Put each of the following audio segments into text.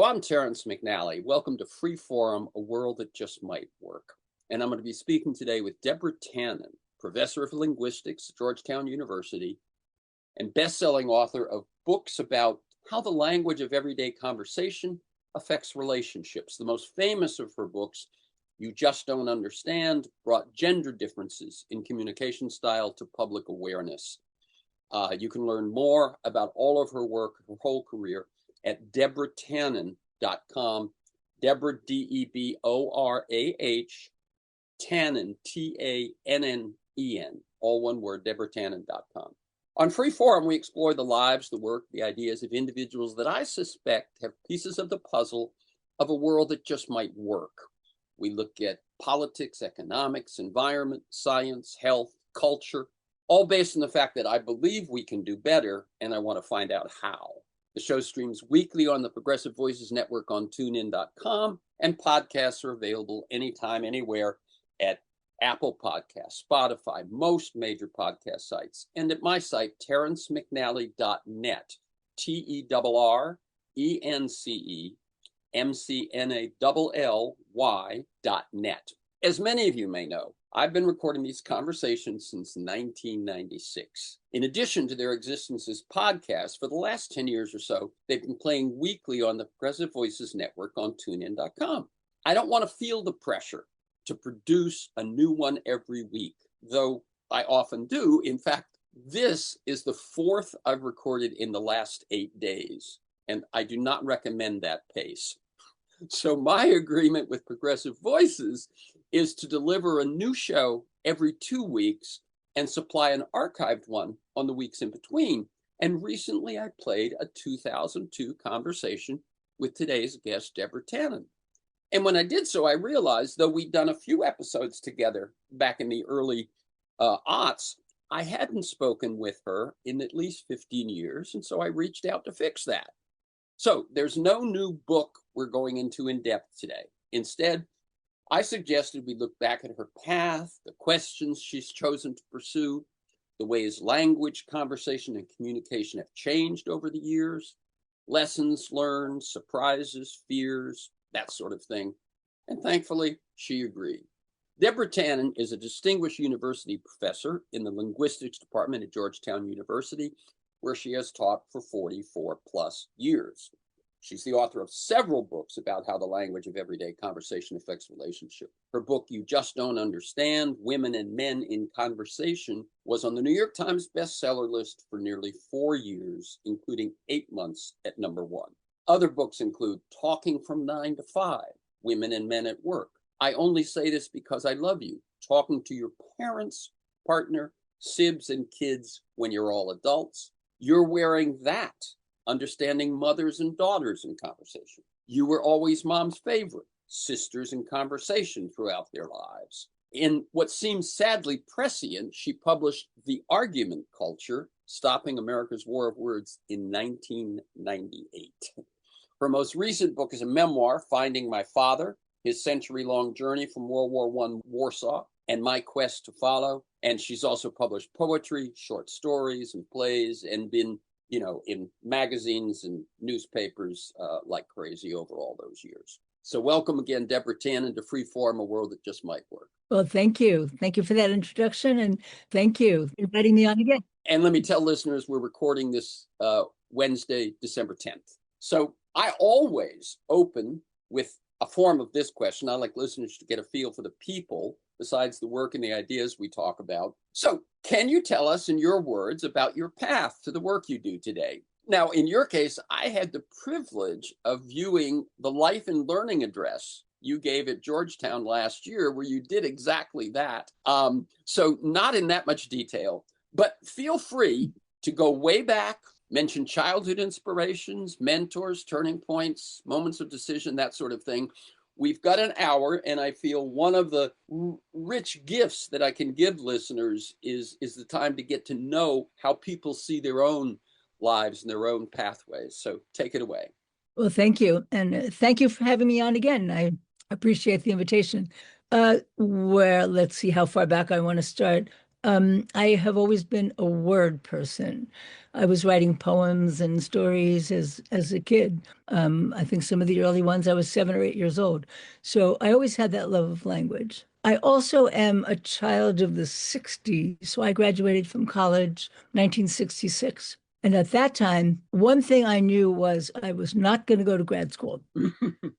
I'm Terrence McNally. Welcome to Free Forum, a world that just might work. And I'm going to be speaking today with Deborah Tannen, professor of linguistics at Georgetown University and best-selling author of books about how the language of everyday conversation affects relationships. The most famous of her books, You Just Don't Understand, brought gender differences in communication style to public awareness. You can learn more about all of her work, her whole career, at DEBORAH.com, Deborah, D-E-B-O-R-A-H, Tannen, T-A-N-N-E-N, all one word, DEBORAHTannen.com. On Free Forum, we explore the lives, the work, the ideas of individuals that I suspect have pieces of the puzzle of a world that just might work. We look at politics, economics, environment, science, health, culture, all based on the fact that I believe we can do better, and I want to find out how. The show streams weekly on the Progressive Voices Network on TuneIn.com, and podcasts are available anytime, anywhere at Apple Podcasts, Spotify, most major podcast sites, and at my site, terrencemcnally.net, TERRENCEMCNALLY.net. As many of you may know, I've been recording these conversations since 1996. In addition to their existence as podcasts, for the last 10 years or so, they've been playing weekly on the Progressive Voices Network on TuneIn.com. I don't want to feel the pressure to produce a new one every week, though I often do. In fact, this is the fourth I've recorded in the last 8 days, and I do not recommend that pace. So my agreement with Progressive Voices is to deliver a new show every 2 weeks and supply an archived one on the weeks in between. And recently I played a 2002 conversation with today's guest, Deborah Tannen. And when I did so, I realized, though we'd done a few episodes together back in the early aughts, I hadn't spoken with her in at least 15 years. And so I reached out to fix that. So there's no new book we're going into in depth today. Instead, I suggested we look back at her path, the questions she's chosen to pursue, the ways language, conversation, and communication have changed over the years, lessons learned, surprises, fears, that sort of thing. And thankfully, she agreed. Deborah Tannen is a distinguished university professor in the linguistics department at Georgetown University, where she has taught for 44 plus years. She's the author of several books about how the language of everyday conversation affects relationships. Her book, You Just Don't Understand, Women and Men in Conversation, was on the New York Times bestseller list for nearly 4 years, including 8 months at #1. Other books include Talking from 9 to 5, Women and Men at Work, I Only Say This Because I Love You, Talking to Your Parents, Partner, Sibs, and Kids When You're All Adults, You're Wearing That, Understanding Mothers and Daughters in Conversation, You Were Always Mom's Favorite, Sisters in Conversation Throughout Their Lives. In what seems sadly prescient, she published The Argument Culture, Stopping America's War of Words in 1998. Her most recent book is a memoir, Finding My Father, His Century-Long Journey from World War I Warsaw, and My Quest to Follow. And she's also published poetry, short stories, and plays, and been, in magazines and newspapers like crazy over all those years. So welcome again, Deborah Tannen, to Free Forum, a world that just might work. Well, thank you. Thank you for that introduction, and thank you for inviting me on again. And let me tell listeners, we're recording this Wednesday, December 10th. So I always open with a form of this question. I like listeners to get a feel for the people besides the work and the ideas we talk about. So can you tell us in your words about your path to the work you do today? Now, in your case, I had the privilege of viewing the Life and Learning address you gave at Georgetown last year, where you did exactly that. So not in that much detail, but feel free to go way back, mention childhood inspirations, mentors, turning points, moments of decision, that sort of thing. We've got an hour, and I feel one of the rich gifts that I can give listeners is the time to get to know how people see their own lives and their own pathways. So take it away. Well, thank you. And thank you for having me on again. I appreciate the invitation. Let's see how far back I want to start. I have always been a word person. I was writing poems and stories as a kid. I think some of the early ones I was 7 or 8 years old. So I always had that love of language. I also am a child of the 60s. So I graduated from college 1966. And at that time, one thing I knew was I was not going to go to grad school.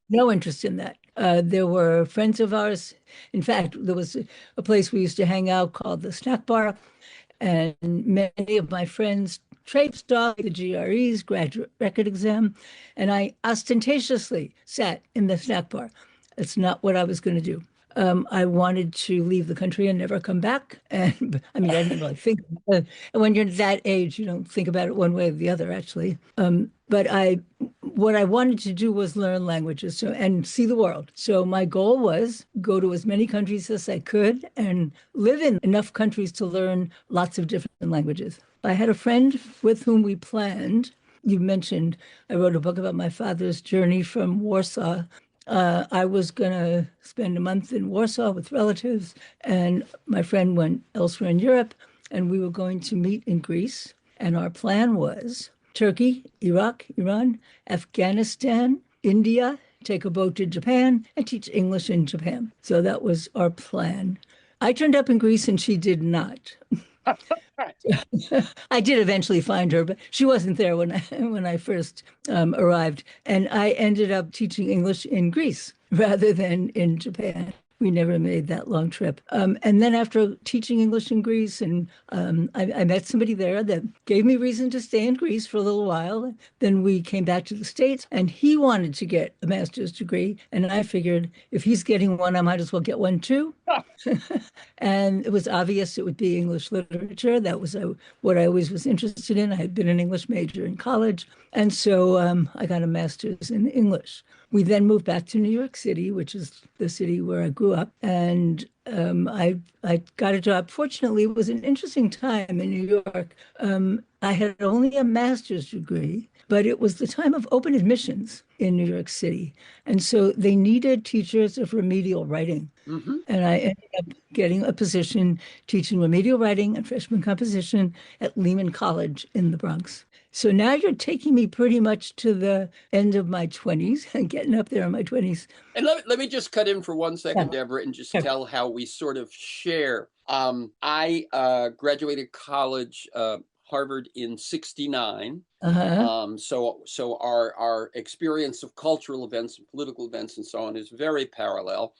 No interest in that. There were friends of ours. In fact, there was a place we used to hang out called the Snack Bar, and many of my friends traipsed off the GRE's graduate record exam, and I ostentatiously sat in the snack bar. It's not what I was going to do. I wanted to leave the country and never come back. And I mean, I didn't really think. And when you're that age, you don't think about it one way or the other, actually. But what I wanted to do was learn languages and see the world. So my goal was go to as many countries as I could and live in enough countries to learn lots of different languages. I had a friend with whom we planned. You mentioned I wrote a book about my father's journey from Warsaw. I was going to spend a month in Warsaw with relatives, and my friend went elsewhere in Europe, and we were going to meet in Greece. And our plan was Turkey, Iraq, Iran, Afghanistan, India, take a boat to Japan, and teach English in Japan. So that was our plan. I turned up in Greece, and she did not. I did eventually find her, but she wasn't there when I first arrived. And I ended up teaching English in Greece rather than in Japan. We never made that long trip. And then after teaching English in Greece, and I met somebody there that gave me reason to stay in Greece for a little while. Then we came back to the States, and he wanted to get a master's degree. And I figured if he's getting one, I might as well get one too. And it was obvious it would be English literature. That was what I always was interested in. I had been an English major in college. And so I got a master's in English. We then moved back to New York City, which is the city where I grew up. And I got a job. Fortunately, it was an interesting time in New York. I had only a master's degree, but it was the time of open admissions in New York City. And so they needed teachers of remedial writing. Mm-hmm. And I ended up getting a position teaching remedial writing and freshman composition at Lehman College in the Bronx. So now you're taking me pretty much to the end of my 20s and getting up there in my 20s. And let me just cut in for 1 second, Yeah. Deborah, and just Sure. tell how we sort of share. I graduated college, Harvard in '69. Uh-huh. So our experience of cultural events and political events and so on is very parallel.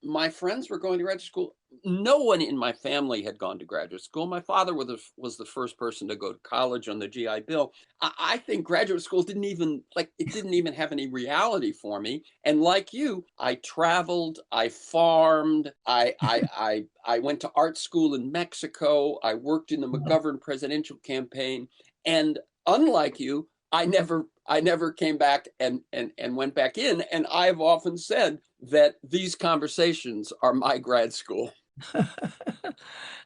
My friends were going to graduate school. No one in my family had gone to graduate school. My father was the first person to go to college on the GI Bill. I think graduate school didn't even have any reality for me. And like you, I traveled, I farmed, I went to art school in Mexico. I worked in the McGovern presidential campaign, and unlike you, I never came back and went back in. And I've often said that these conversations are my grad school.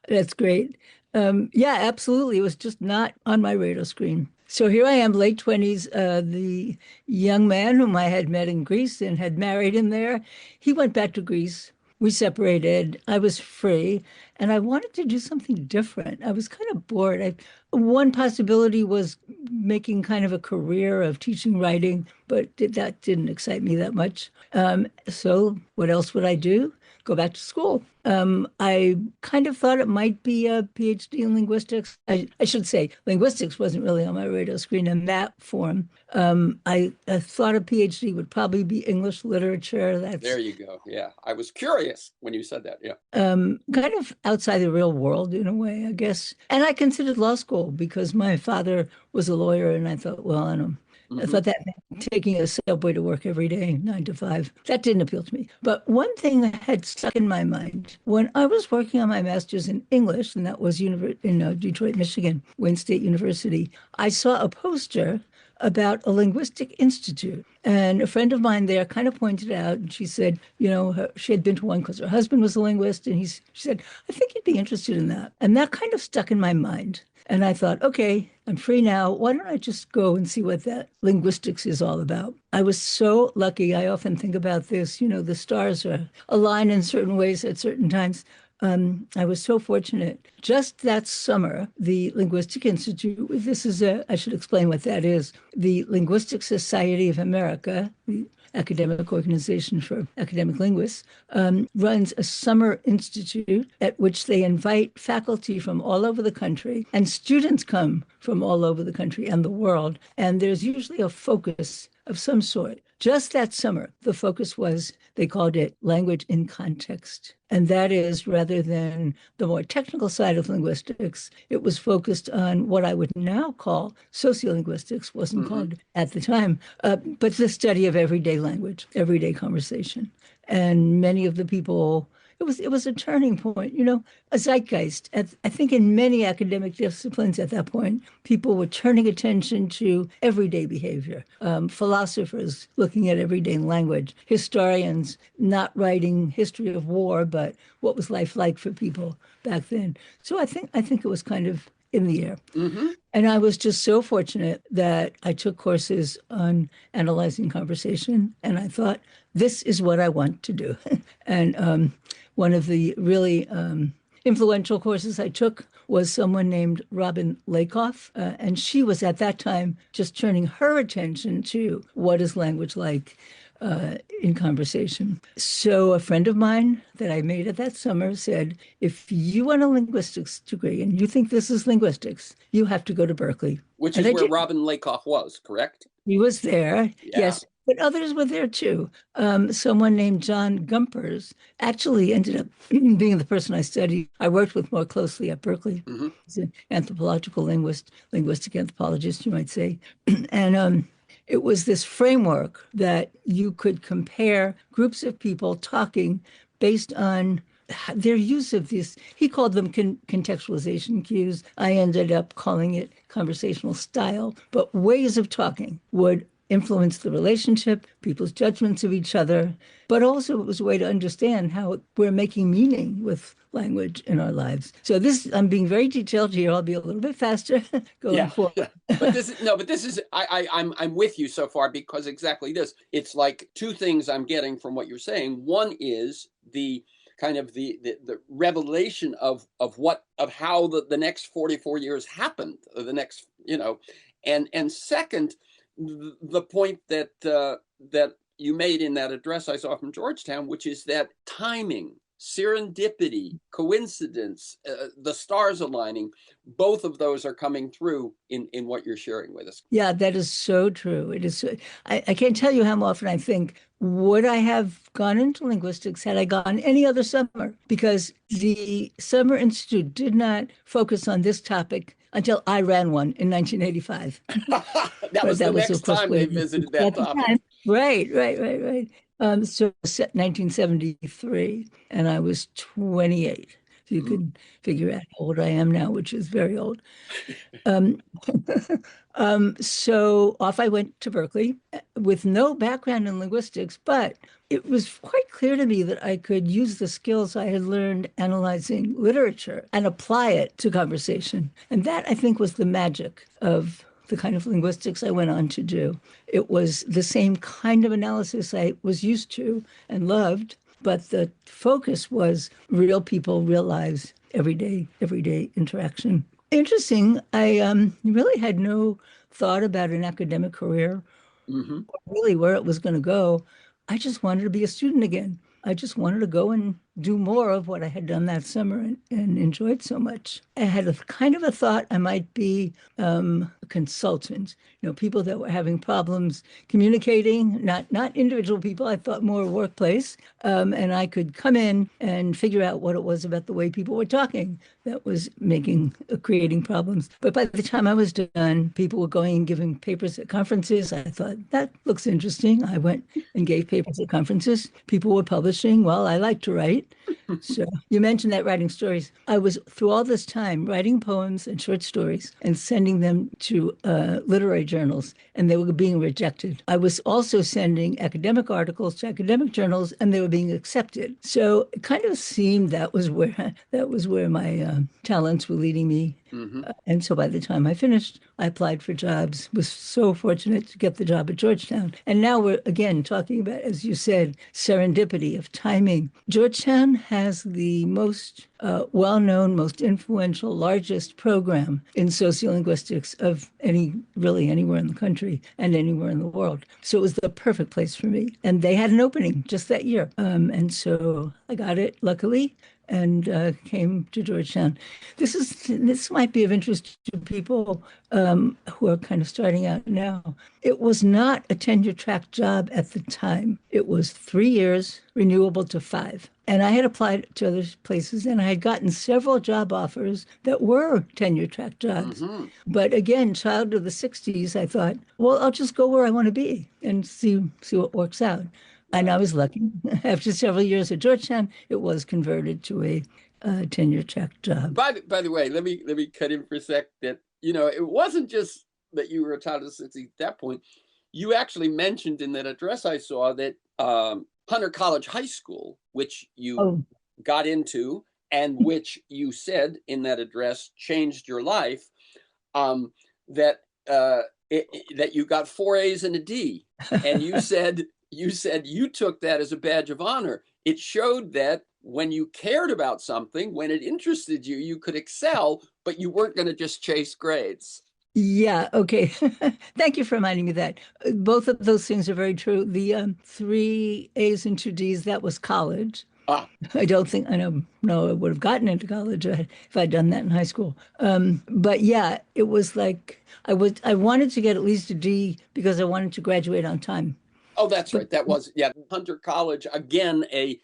That's great. Yeah, absolutely. It was just not on my radar screen. So here I am, late 20s. The young man whom I had met in Greece and had married him there, he went back to Greece. We separated. I was free, and I wanted to do something different. I was kind of bored. One possibility was making kind of a career of teaching writing, but that didn't excite me that much. So what else would I do? Go back to school. I kind of thought it might be a PhD in linguistics. I should say linguistics wasn't really on my radar screen in that form. I thought a PhD would probably be English literature. There That's you go. Yeah, I was curious when you said that. Yeah. kind of outside the real world in a way, I guess. And I considered law school because my father was a lawyer, and I thought, well, I don't. I Mm-hmm. thought that meant taking a subway to work every day, 9 to 5. That didn't appeal to me. But one thing that had stuck in my mind when I was working on my master's in English, and that was in Detroit, Michigan, Wayne State University, I saw a poster about a linguistic institute. And a friend of mine there kind of pointed out, and she said, she had been to one because her husband was a linguist. And she said, I think you'd be interested in that. And that kind of stuck in my mind. And I thought, okay, I'm free now. Why don't I just go and see what that linguistics is all about? I was so lucky. I often think about this. The stars are aligned in certain ways at certain times. I was so fortunate. Just that summer, the Linguistic Institute, I should explain what that is. The Linguistic Society of America, the academic organization for academic linguists, runs a summer institute at which they invite faculty from all over the country, and students come from all over the country and the world. And there's usually a focus of some sort. Just that summer, the focus was, they called it language in context. And that is, rather than the more technical side of linguistics, it was focused on what I would now call sociolinguistics, wasn't called at the time, but the study of everyday language, everyday conversation. And many of the people, it was a turning point, a zeitgeist. I think in many academic disciplines at that point, people were turning attention to everyday behavior. Philosophers looking at everyday language, historians not writing history of war, but what was life like for people back then. So I think it was kind of in the air. And I was just so fortunate that I took courses on analyzing conversation, and I thought, this is what I want to do. And one of the really influential courses I took was someone named Robin Lakoff, and she was at that time just turning her attention to what is language like in conversation. So a friend of mine that I made at that summer said, if you want a linguistics degree and you think this is linguistics, you have to go to Berkeley. Which And is I where did. Robin Lakoff was, correct? He was there, Yeah. yes, but others were there too. Someone named John Gumpers actually ended up being the person I worked with more closely at Berkeley. He's an anthropological linguist, linguistic anthropologist, you might say. And it was this framework that you could compare groups of people talking based on their use of this. He called them contextualization cues. I ended up calling it conversational style, but ways of talking would influence the relationship, people's judgments of each other, but also it was a way to understand how we're making meaning with language in our lives. So I'm being very detailed here. I'll be a little bit faster going forward. But this is I'm with you so far, because exactly this. It's like two things I'm getting from what you're saying. One is the kind of the revelation of how the next 44 years happened, the next, and second, the point that you made in that address I saw from Georgetown, which is that timing, serendipity, coincidence, the stars aligning, both of those are coming through in what you're sharing with us. Yeah, that is so true. It is. I can't tell you how often I think, would I have gone into linguistics had I gone any other summer? Because the Summer Institute did not focus on this topic until I ran one in 1985. That was the next time they visited that topic. Right. So 1973, and I was 28. So you could figure out how old I am now, which is very old. So off I went to Berkeley with no background in linguistics, but it was quite clear to me that I could use the skills I had learned analyzing literature and apply it to conversation. And that, I think, was the magic of the kind of linguistics I went on to do. It was the same kind of analysis I was used to and loved, but the focus was real people, real lives, everyday interaction. Interesting. I really had no thought about an academic career, or really where it was going to go. I just wanted to be a student again. I just wanted to go and do more of what I had done that summer and enjoyed so much. I had a kind of a thought I might be a consultant, people that were having problems communicating, not individual people. I thought more workplace, and I could come in and figure out what it was about the way people were talking that was creating problems. But by the time I was done, people were going and giving papers at conferences. I thought, that looks interesting. I went and gave papers at conferences. People were publishing. Well, I like to write. So you mentioned that writing stories. I was, through all this time, writing poems and short stories and sending them to literary journals, and they were being rejected. I was also sending academic articles to academic journals, and they were being accepted. So it kind of seemed that was where my talents were leading me. And so by the time I finished, I applied for jobs, was so fortunate to get the job at Georgetown. And now we're, again, talking about, as you said, serendipity of timing. Georgetown has the most well-known, most influential, largest program in sociolinguistics of really anywhere in the country and anywhere in the world. So it was the perfect place for me. And they had an opening just that year. And so I got it, luckily, and came to Georgetown. This might be of interest to people who are kind of starting out now. It was not a tenure track job at the time. It was 3 years, renewable to 5. And I had applied to other places, and I had gotten several job offers that were tenure track jobs. Mm-hmm. But again, child of the 60s, I thought, well, I'll just go where I want to be and see what works out. And I Right. was lucky. After several years at Georgetown, it was converted to a tenure track job. By the way, let me cut in for a sec. That it wasn't just that you were a child of the 60s at that point. You actually mentioned in that address I saw that Hunter College High School, which you Oh, got into and which you said in that address changed your life. That that you got 4 A's and a D, and you said you took that as a badge of honor. It showed that when you cared about something, when it interested you, you could excel, but you weren't going to just chase grades. yeah. Okay. Thank you for reminding me that. Both of those things are very true. The 3 A's and 2 D's, that was college. Ah, I don't think I know. No, I would have gotten into college if I'd done that in high school. But yeah, it was like I wanted to get at least a D because I wanted to graduate on time. oh, that's But right. That was, yeah, Hunter College again, a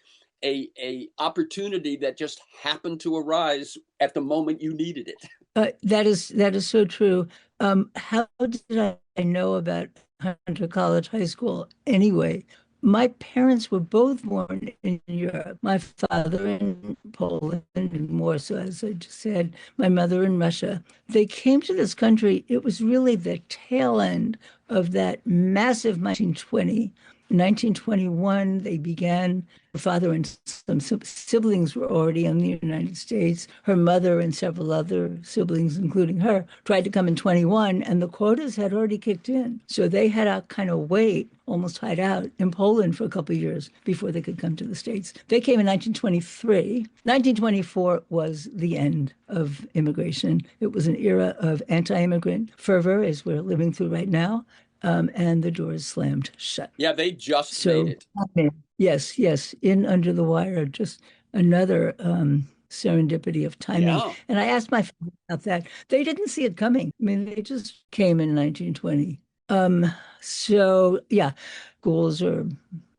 opportunity that just happened to arise at the moment you needed it. that is so true. How did I know about Hunter College High School anyway? My parents were both born in Europe. My father in Poland and Warsaw, as I just said, my mother in Russia. They came to this country. It was really the tail end of that massive 1920. In 1921, they began. Her father and some siblings were already in the United States. Her mother and several other siblings, including her, tried to come in 21, and the quotas had already kicked in. So they had to kind of wait, almost hide out in Poland for a couple of years before they could come to the States. They came in 1923. 1924 was the end of immigration. It was an era of anti-immigrant fervor, as we're living through right now. And the doors slammed shut. Yeah, they just made So, it. yes, yes, in under the wire, just another serendipity of timing. Yeah. And I asked my family about that. They didn't see it coming. I mean, they just came in 1920. So yeah, schools or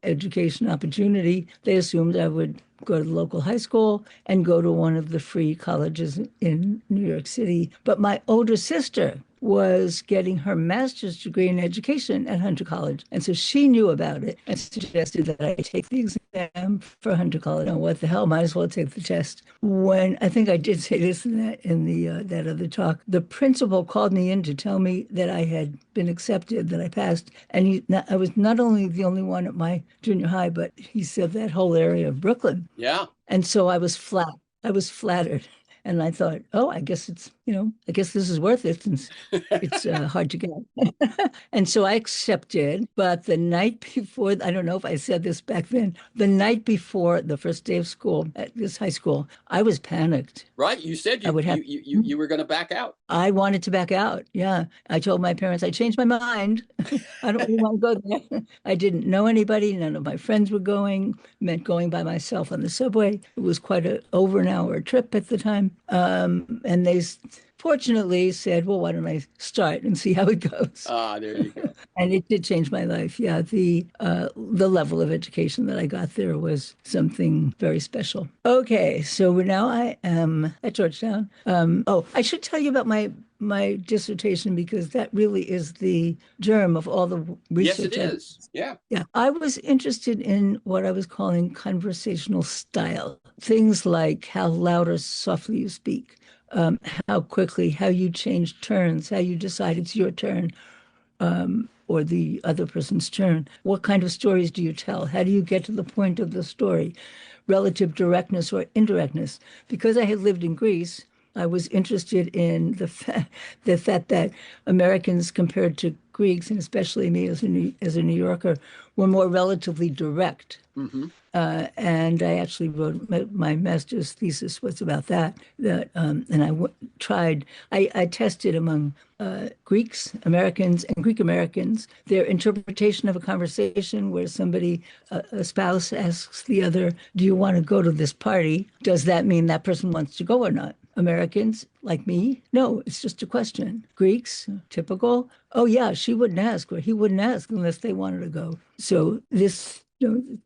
education opportunity. They assumed I would go to the local high school and go to one of the free colleges in New York City. But my older sister was getting her master's degree in education at Hunter College. And so she knew about it and suggested that I take the exam for Hunter College. Oh, what the hell? Might as well take the test. When I think I did say this in the that other talk, the principal called me in to tell me that I had been accepted, that I passed. And I was not only the only one at my junior high, but he said that whole area of Brooklyn. Yeah. And so I was flat. I was flattered. And I thought, oh, I guess I guess this is worth it since it's hard to get. And so I accepted. But the night before, I don't know if I said this back then, the night before the first day of school at this high school, I was panicked. Right. You said I you would have, you you you were going to back out. I wanted to back out. Yeah. I told my parents, I changed my mind. I don't really want to go there. I didn't know anybody. None of my friends were going, meant going by myself on the subway. It was quite over an hour trip at the time. And they fortunately said, well, why don't I start and see how it goes? Ah, there you go. And it did change my life. Yeah, the level of education that I got there was something very special. Okay, so now I am at Georgetown. Oh, I should tell you about my dissertation because that really is the germ of all the Yes, it research. is. Yeah. Yeah, I was interested in what I was calling conversational style, things like how loud or softly you speak, how quickly, how you change turns, how you decide it's your turn, or the other person's turn. What kind of stories do you tell? How do you get to the point of the story? Relative directness or indirectness. Because I had lived in Greece, I was interested in the fact that Americans compared to Greeks, and especially me as a New Yorker, were more relatively direct. Hmm. And I actually wrote my master's thesis was about that. And I tested among Greeks, Americans, and Greek Americans their interpretation of a conversation where a spouse asks the other, "Do you want to go to this party?" Does that mean that person wants to go or not? Americans, like me, no, it's just a question. Greeks, typical, oh yeah, she wouldn't ask or he wouldn't ask unless they wanted to go. So this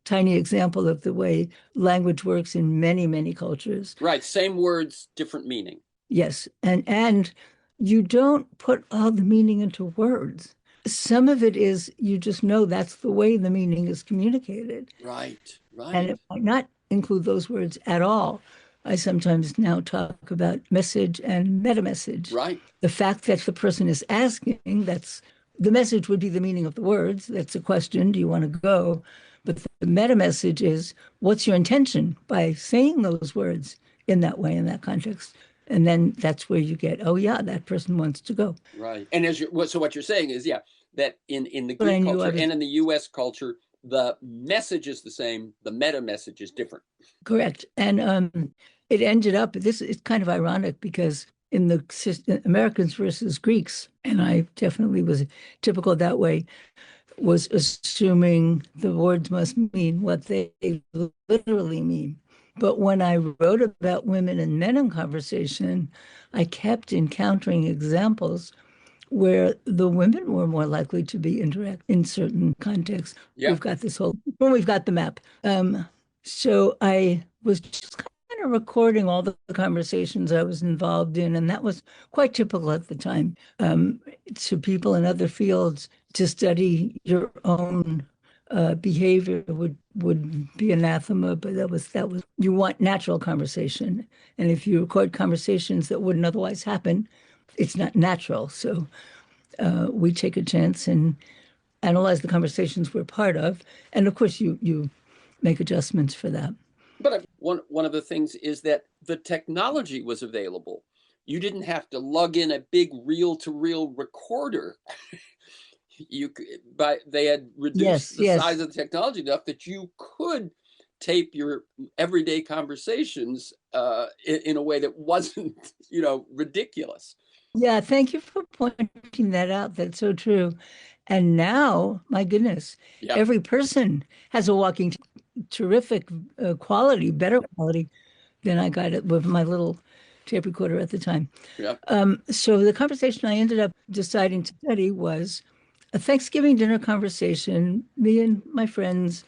tiny example of the way language works in many, many cultures. Right. Same words, different meaning. Yes, and you don't put all the meaning into words. Some of it is you just know that's the way the meaning is communicated. Right. And Right. it might not include those words at all. I sometimes now talk about message and meta message. Right. The fact that the person is asking, that's the message would be the meaning of the words. That's a question. Do you want to go? But the meta message is what's your intention by saying those words in that way, in that context? And then that's where you get, oh, yeah, that person wants to go. Right. And so what you're saying is, yeah, that in the But I Greek knew I culture was and in the U.S. culture, the message is the same. The meta message is different. correct. And it ended up, this is kind of ironic because in the Americans versus Greeks, and I definitely was typical that way, was assuming the words must mean what they literally mean. But when I wrote about women and men in conversation, I kept encountering examples where the women were more likely to be indirect in certain contexts. Yeah. We've got the map. So I was just kind of recording all the conversations I was involved in, and that was quite typical at the time. To people in other fields, to study your own behavior would be anathema, but that was you want natural conversation, and if you record conversations that wouldn't otherwise happen, it's not natural. So we take a chance and analyze the conversations we're part of, and of course you make adjustments for that. But one of the things is that the technology was available. You didn't have to lug in a big reel-to-reel recorder. But they had reduced Yes, the size yes. of the technology enough that you could tape your everyday conversations in a way that wasn't, ridiculous. Yeah, thank you for pointing that out. That's so true. And now, my goodness, Yeah, every person has a walking terrific quality, better quality than I got it with my little tape recorder at the time. yeah, So the conversation I ended up deciding to study was a Thanksgiving dinner conversation, me and my friends,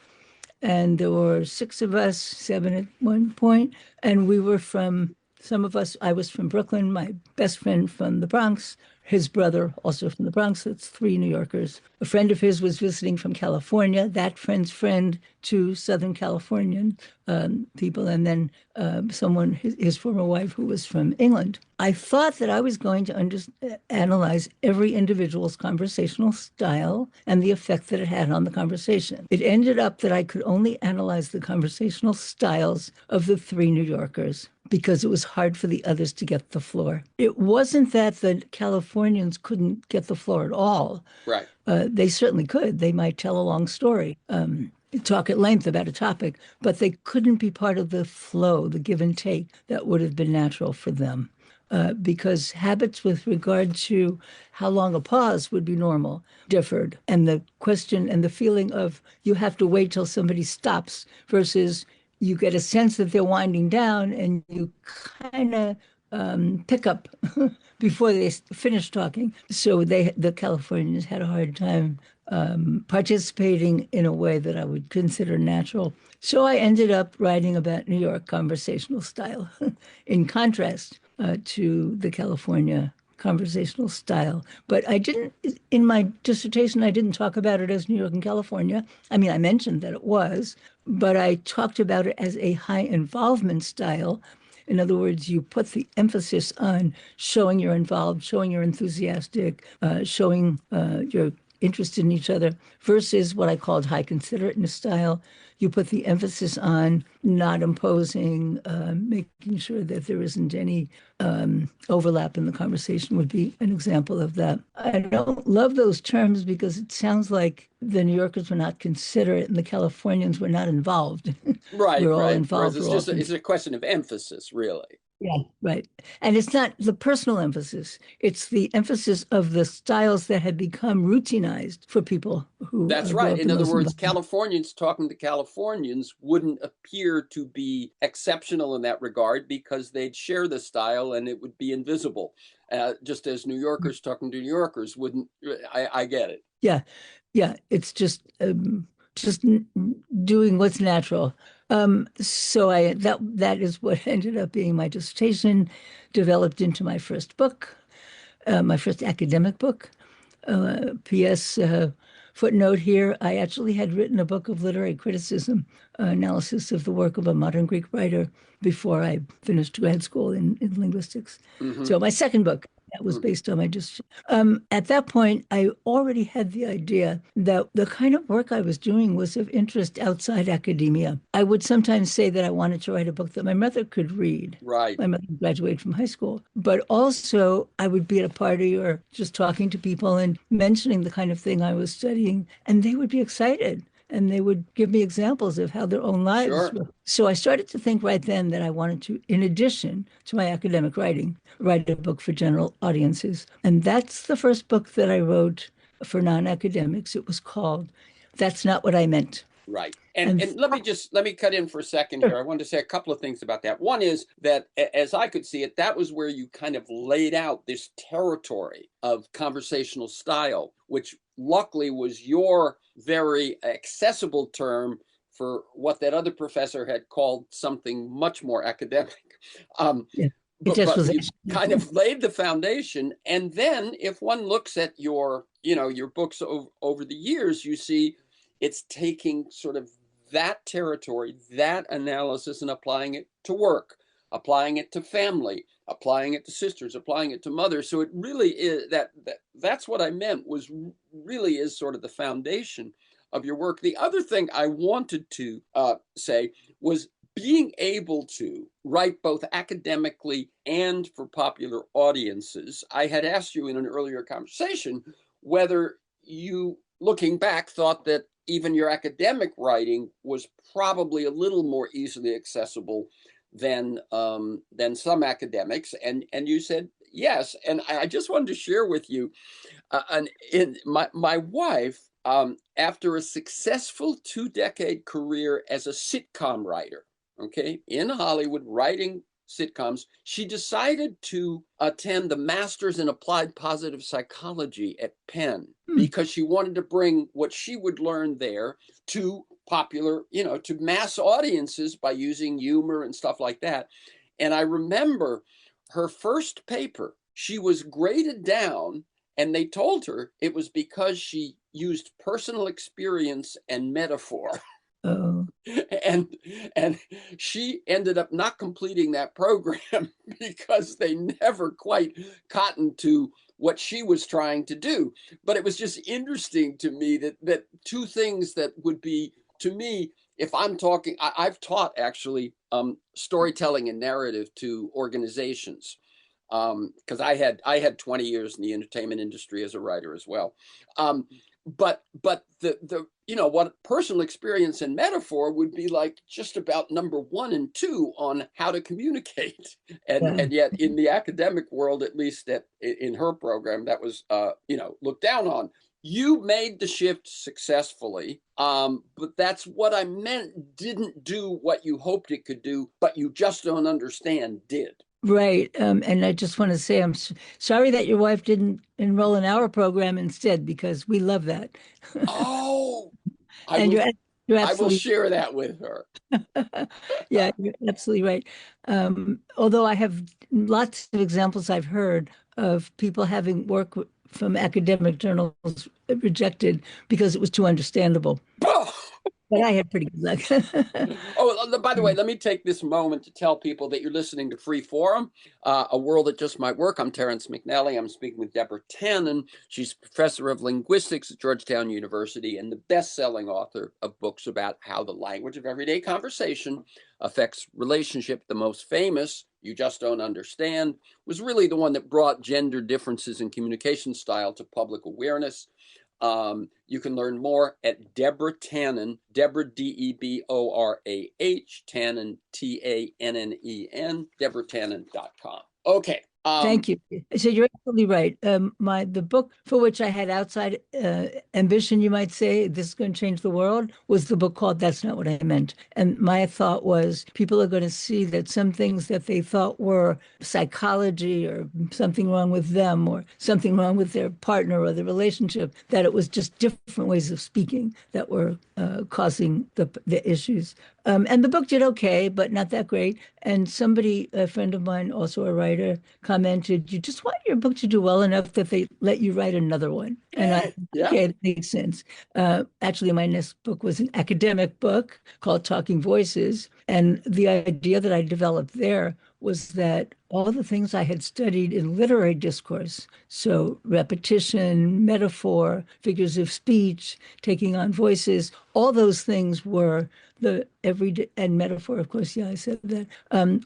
and there were six of us, seven at one point, and we were from some of us. I was from Brooklyn, my best friend from the Bronx, his brother also from the Bronx. That's three New Yorkers. A friend of his was visiting from California. That friend's friend, two Southern Californian people, and then someone, his former wife, who was from England. I thought that I was going to analyze every individual's conversational style and the effect that it had on the conversation. It ended up that I could only analyze the conversational styles of the three New Yorkers because it was hard for the others to get the floor. It wasn't that the Californians couldn't get the floor at all. right. They certainly could. They might tell a long story, talk at length about a topic, but they couldn't be part of the flow, the give and take that would have been natural for them. Because habits with regard to how long a pause would be normal differed. And the question and the feeling of you have to wait till somebody stops versus you get a sense that they're winding down and you kind of pick up before they finish talking. So the Californians had a hard time participating in a way that I would consider natural. So I ended up writing about New York conversational style in contrast to the California conversational style. But I didn't, in my dissertation, I didn't talk about it as New York and California. I mean, I mentioned that it was, but I talked about it as a high involvement style. In other words, you put the emphasis on showing you're involved, showing you're enthusiastic, showing you're interested in each other, versus what I called high considerateness style. You put the emphasis on not imposing, making sure that there isn't any overlap in the conversation would be an example of that. I don't love those terms because it sounds like the New Yorkers were not considerate and the Californians were not involved. Right, We're all right. Whereas involved. it's We're all just it's considerate. a question of emphasis, really. Yeah, right. And it's not the personal emphasis, it's the emphasis of the styles that had become routinized for people who That's grew right. up In in other those words, environments. Californians talking to Californians wouldn't appear to be exceptional in that regard because they'd share the style and it would be invisible. Just as New Yorkers talking to New Yorkers wouldn't. I get it. Yeah, yeah. It's just doing what's natural. So I that is what ended up being my dissertation, developed into my first book, my first academic book. P.S. Footnote here, I actually had written a book of literary criticism, analysis of the work of a modern Greek writer before I finished grad school in linguistics. Hmm. So my second book, that was based on my just. At that point, I already had the idea that the kind of work I was doing was of interest outside academia. I would sometimes say that I wanted to write a book that my mother could read. Right. My mother graduated from high school, but also I would be at a party or just talking to people and mentioning the kind of thing I was studying, and they would be excited and they would give me examples of how their own lives Sure. were. So I started to think right then that I wanted to, in addition to my academic writing, write a book for general audiences. And that's the first book that I wrote for non-academics. It was called That's Not What I Meant. Right. And And let me cut in for a second here. sure. I wanted to say a couple of things about that. One is that as I could see it, that was where you kind of laid out this territory of conversational style, which luckily was your very accessible term for what that other professor had called something much more academic. Um, Yeah, it just but was. you kind of laid the foundation, and then if one looks at your books over the years, you see it's taking sort of that territory, that analysis, and applying it to work, applying it to family, applying it to sisters, applying it to mothers. So it really is that's what I meant, was really is sort of the foundation of your work. The other thing I wanted to say was being able to write both academically and for popular audiences. I had asked you in an earlier conversation whether you, looking back, thought that even your academic writing was probably a little more easily accessible than some academics, and you said yes. And I just wanted to share with you, my wife, after a successful 2-decade career as a sitcom writer, okay, in Hollywood, writing sitcoms, she decided to attend the Master's in Applied Positive Psychology at Penn Hmm. because she wanted to bring what she would learn there to popular, to mass audiences by using humor and stuff like that. And I remember her first paper, she was graded down, and they told her it was because she used personal experience and metaphor. Oh, and and she ended up not completing that program because they never quite cottoned to what she was trying to do. But it was just interesting to me that two things that would be, to me, if I'm talking, I've taught actually storytelling and narrative to organizations, because I had 20 years in the entertainment industry as a writer as well. But the what personal experience and metaphor would be like just about number one and two on how to communicate, and yeah. and yet in the academic world, at least in her program, that was looked down on. You made the shift successfully, but that's what I meant. Didn't do what you hoped it could do, but you just don't understand did. Right. And I just want to say I'm sorry that your wife didn't enroll in our program instead, because we love that. Oh, I And will you're I will absolutely share that with her. yeah, you're absolutely right. Although I have lots of examples I've heard of people having work from academic journals rejected because it was too understandable. but I had pretty good luck. Oh, by the way, let me take this moment to tell people that you're listening to Free Forum, A World That Just Might Work. I'm Terrence McNally. I'm speaking with Deborah Tannen. She's professor of linguistics at Georgetown University and the best-selling author of books about how the language of everyday conversation affects relationship. The most famous, You Just Don't Understand, was really the one that brought gender differences in communication style to public awareness. You can learn more at Deborah Tannen, Deborah Deborah, Tannen, Tannen, DeborahTannen.com. Okay. Thank you. So you're absolutely right. The book for which I had outside ambition, you might say, this is going to change the world, was the book called That's Not What I Meant. And my thought was people are going to see that some things that they thought were psychology or something wrong with them or something wrong with their partner or the relationship, that it was just different ways of speaking that were causing the issues. And the book did okay, but not that great. And somebody, a friend of mine, also a writer, commented, "You just want your book to do well enough that they let you write another one." And Yeah. okay, that makes sense. Actually, my next book was an academic book called Talking Voices. And the idea that I developed there was that all the things I had studied in literary discourse, so repetition, metaphor, figures of speech, taking on voices, all those things were the everyday, and metaphor, of course, yeah, I said that,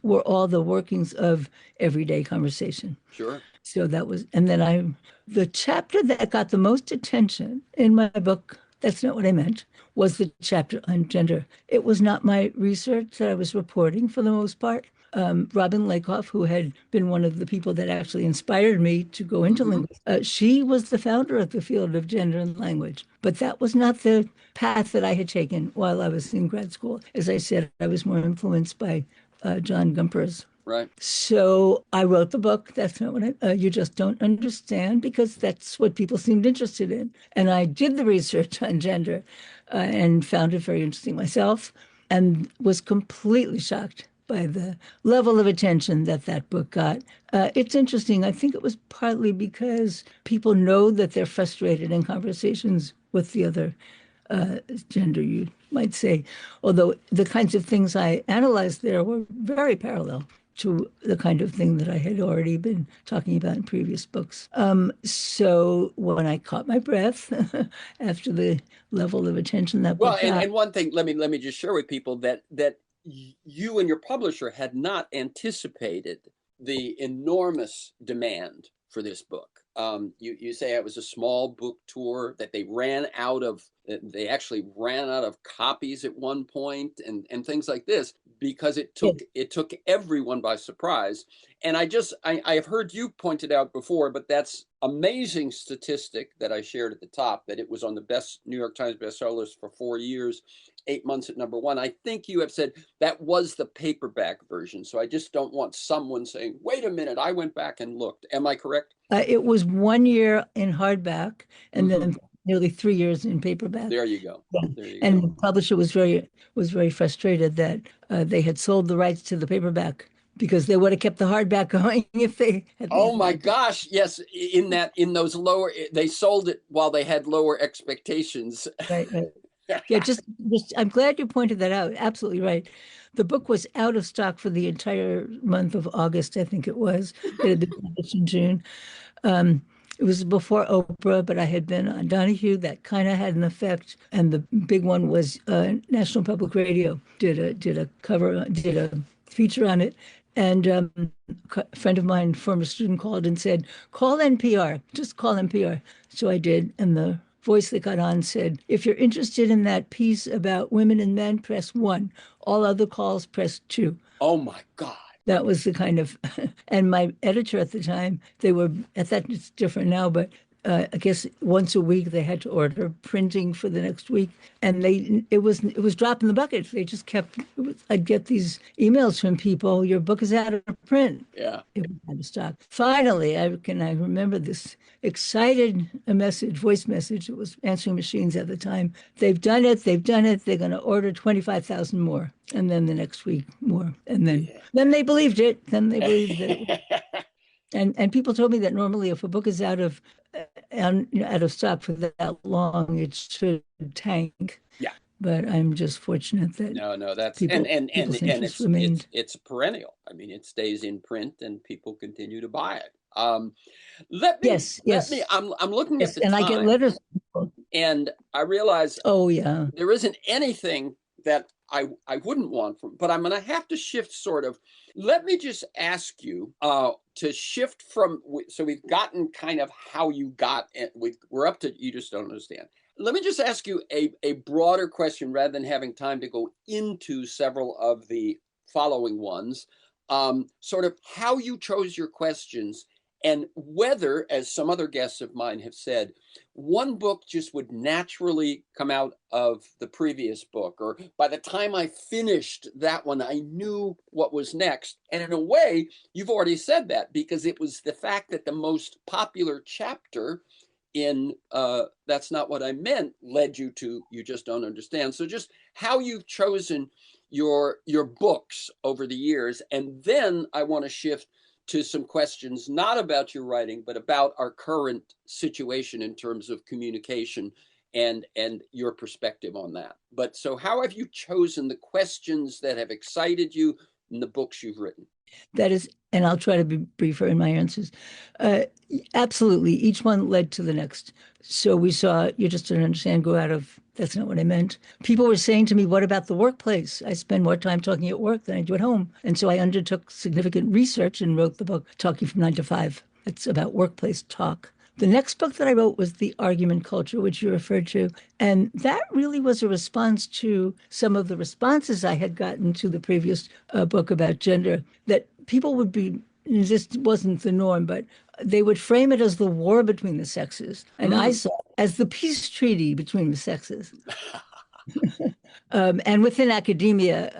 were all the workings of everyday conversation. Sure. So that was, and then the chapter that got the most attention in my book, That's Not What I Meant, was the chapter on gender. It was not my research that I was reporting for the most part. Robin Lakoff, who had been one of the people that actually inspired me to go into linguistics, she was the founder of the field of gender and language. But that was not the path that I had taken while I was in grad school. As I said, I was more influenced by John Gumperz. Right. So I wrote the book. That's not what You Just Don't Understand, because that's what people seemed interested in. And I did the research on gender and found it very interesting myself and was completely shocked by the level of attention that that book got. It's interesting. I think it was partly because people know that they're frustrated in conversations with the other gender, you might say, although the kinds of things I analyzed there were very parallel to the kind of thing that I had already been talking about in previous books. So when I caught my breath after the level of attention that Well, book got, and one thing, let me just share with people that you and your publisher had not anticipated the enormous demand for this book. You say it was a small book tour that they actually ran out of copies at one point and things like this because it took everyone by surprise. And I have heard you pointed out before, but that's amazing statistic that I shared at the top, that it was on the best New York Times bestseller list for 4 years, 8 months at number one. I think you have said that was the paperback version. So I just don't want someone saying, wait a minute, I went back and looked. Am I correct? It was 1 year in hardback and then nearly 3 years in paperback. There you go. Yeah. There you And go. the publisher was very frustrated that they had sold the rights to the paperback because they would have kept the hardback going if they had. Oh my gosh, yes, in those lower, they sold it while they had lower expectations. Right, right. Yeah, I'm glad you pointed that out. Absolutely right. The book was out of stock for the entire month of August, I think it was. It had been published in June. It was before Oprah, but I had been on Donahue. That kind of had an effect. And the big one was National Public Radio did a feature on it. And a friend of mine, former student, called and said, "Call NPR, just call NPR." So I did, and the voice that got on said, "If you're interested in that piece about women and men, press 1. All other calls, press 2." Oh my God. That was the kind of, and my editor at the time, at that, it's different now, but I guess once a week they had to order printing for the next week, and it was drop in the bucket. They just kept. I'd get these emails from people. Your book is out of print. Yeah. It was out of stock. Finally, I remember this excited voice message. It was answering machines at the time. They've done it. They're going to order 25,000 more, and then the next week more, and then they believed it. Then they believed it. And people told me that normally if a book is out of stock for that long, it should tank. Yeah. but I'm just fortunate that No, that's people's and interests remained. it's perennial. I mean, it stays in print and people continue to buy it. Let me. Yes, I'm looking at yes. the And I get time, letters. and I realize Oh, yeah. there isn't anything that I wouldn't want from, but I'm going to have to shift sort of. Let me just ask you to shift from. So we've gotten kind of how you got. We're up to you just don't understand. Let me just ask you a broader question rather than having time to go into several of the following ones. Sort of how you chose your questions and whether, as some other guests of mine have said, one book just would naturally come out of the previous book, or by the time I finished that one, I knew what was next. And in a way, you've already said that because it was the fact that the most popular chapter in That's Not What I Meant led you to You Just Don't Understand. So just how you've chosen your books over the years. And then I want to shift to some questions not about your writing, but about our current situation in terms of communication and your perspective on that. But so how have you chosen the questions that have excited you in the books you've written? That is, and I'll try to be briefer in my answers. Uh, Absolutely. Each one led to the next. So we saw You Just Don't Understand go out of That's Not What I Meant. People were saying to me, what about the workplace? I spend more time talking at work than I do at home. And so I undertook significant research and wrote the book, Talking from 9 to 5. It's about workplace talk. The next book that I wrote was The Argument Culture, which you referred to. And that really was a response to some of the responses I had gotten to the previous book about gender, that people would be, this wasn't the norm, but they would frame it as the war between the sexes. And I Mm. saw it as the peace treaty between the sexes. And within academia,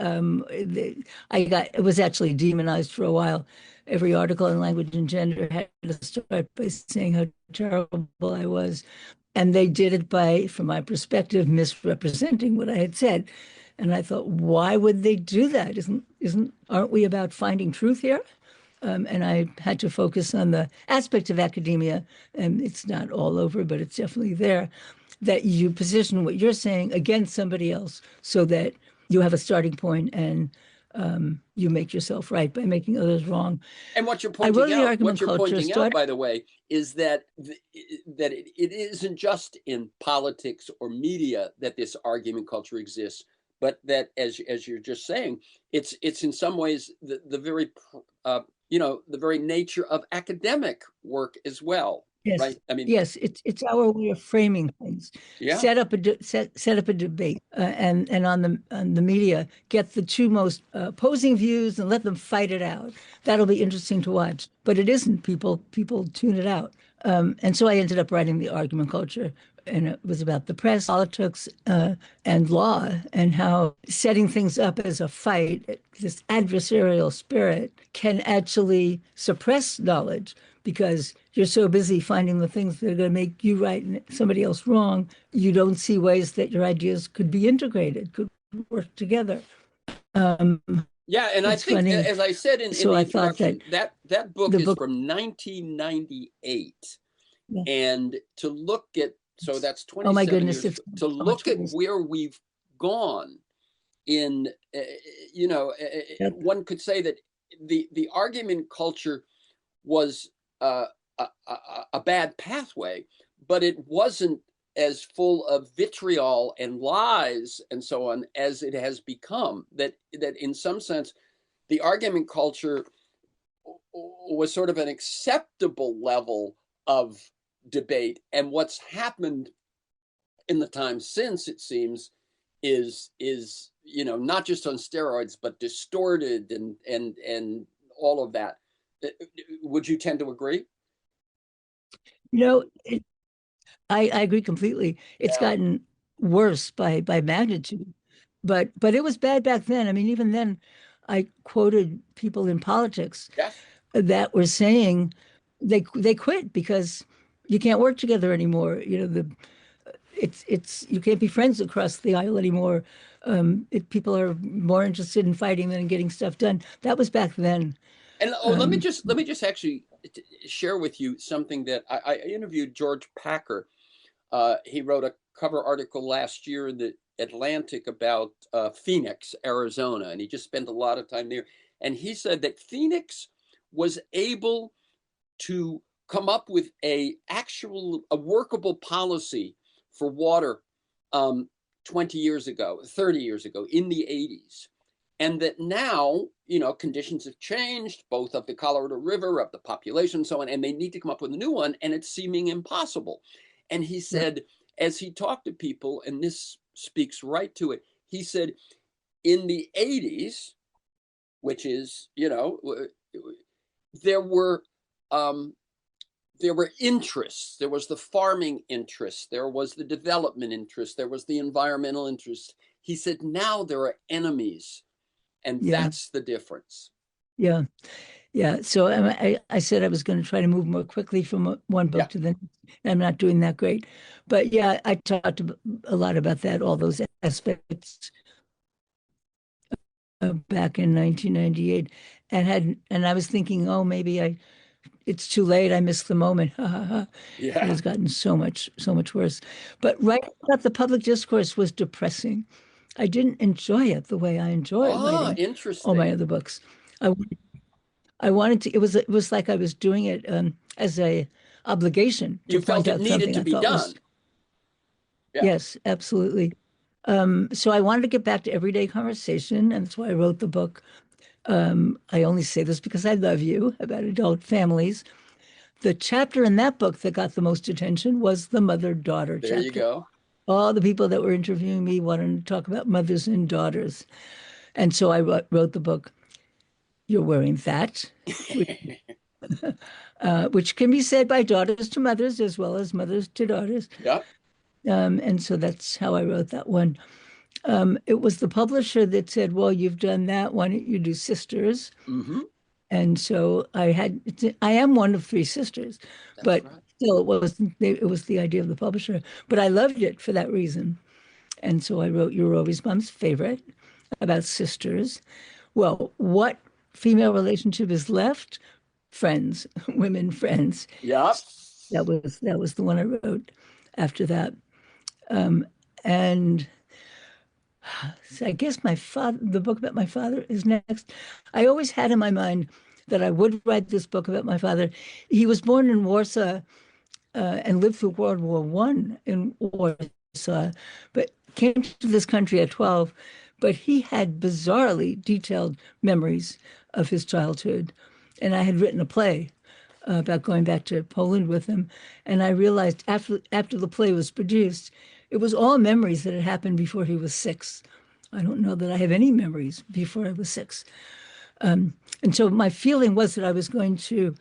it was actually demonized for a while. Every article in Language and Gender had to start by saying how terrible I was. And they did it by, from my perspective, misrepresenting what I had said. And I thought, why would they do that? Aren't we about finding truth here? And I had to focus on the aspect of academia, and it's not all over, but it's definitely there, that you position what you're saying against somebody else so that you have a starting point and you make yourself right by making others wrong. And I wrote the what argument you're culture pointing out, started. by the way, is that it isn't just in politics or media that this argument culture exists, but that, as you're just saying, it's in some ways the very uh, the very nature of academic work as well, Yes, right? I mean, yes, it's our way of framing things. yeah. Set up a debate, and on the media, get the two most opposing views and let them fight it out. That'll be interesting to watch. But it isn't. People tune it out. And so I ended up writing The Argument Culture, and it was about the press, politics, and law, and how setting things up as a fight, this adversarial spirit, can actually suppress knowledge because you're so busy finding the things that are going to make you right and somebody else wrong. You don't see ways that your ideas could be integrated, could work together. Um, Yeah, and I it's think, funny. as I said in So the I thought that introduction, that book the is book, from 1998. yeah, And to look at, so that's oh my 27 goodness, years, it's to so much look at worse. where we've gone in, you know, Yep. one could say that the argument culture was a bad pathway, but it wasn't as full of vitriol and lies and so on as it has become. That in some sense, the argument culture was sort of an acceptable level of debate. And what's happened in the time since, it seems, is not just on steroids but distorted and all of that. Would you tend to agree? You know, I agree completely. It's Yeah. gotten worse by magnitude, but it was bad back then. I mean, even then, I quoted people in politics Yes. that were saying they quit because you can't work together anymore. You know, it's you can't be friends across the aisle anymore. People are more interested in fighting than in getting stuff done. That was back then. And Um, let me just actually share with you something that I interviewed George Packer. He wrote a cover article last year in the Atlantic about Phoenix, Arizona, and he just spent a lot of time there. And he said that Phoenix was able to come up with a workable policy for water 20 years ago, 30 years ago, in the 80s. And that now, conditions have changed, both of the Colorado River, of the population, and so on, and they need to come up with a new one, and it's seeming impossible. And he said, as he talked to people, and this speaks right to it, he said, in the 80s, which is, there were interests. There was the farming interest. There was the development interest. There was the environmental interest. He said, now there are enemies, and Yeah. that's the difference. Yeah. Yeah. So I said I was going to try to move more quickly from one Yeah. book to the next. I'm not doing that great. But yeah, I talked a lot about that, all those aspects back in 1998, and I was thinking, oh, maybe it's too late. I missed the moment. It Yeah. has gotten so much worse. But writing about the public discourse was depressing. I didn't enjoy it the way I enjoy Ah, writing all my interesting. other books. I, I wanted to, it was like I was doing it as a obligation to You point felt it out needed something to I be thought was, done. Yeah. yes, absolutely. So I wanted to get back to everyday conversation, and that's why I wrote the book. I only say this because I love you, about adult families. The chapter in that book that got the most attention was the mother-daughter There you chapter. go. All the people that were interviewing me wanted to talk about mothers and daughters. And so I wrote the book, You're Wearing That, which can be said by daughters to mothers as well as mothers to daughters. Yeah. And so that's how I wrote that one. It was the publisher that said, well, you've done that. Why don't you do sisters? Mm-hmm. And so I am one of three sisters, That's but right. still it was the idea of the publisher. But I loved it for that reason. And so I wrote You're Always Mom's Favorite about sisters. Well, what female relationship is left? Friends, women friends. Yeah. That was the one I wrote after that. And so I guess the book about my father is next. I always had in my mind that I would write this book about my father. He was born in Warsaw and lived through World War One in Warsaw, but came to this country at 12. But he had bizarrely detailed memories of his childhood. And I had written a play about going back to Poland with him. And I realized after the play was produced, it was all memories that had happened before he was 6. I don't know that I have any memories before I was 6. And so my feeling was that I was going to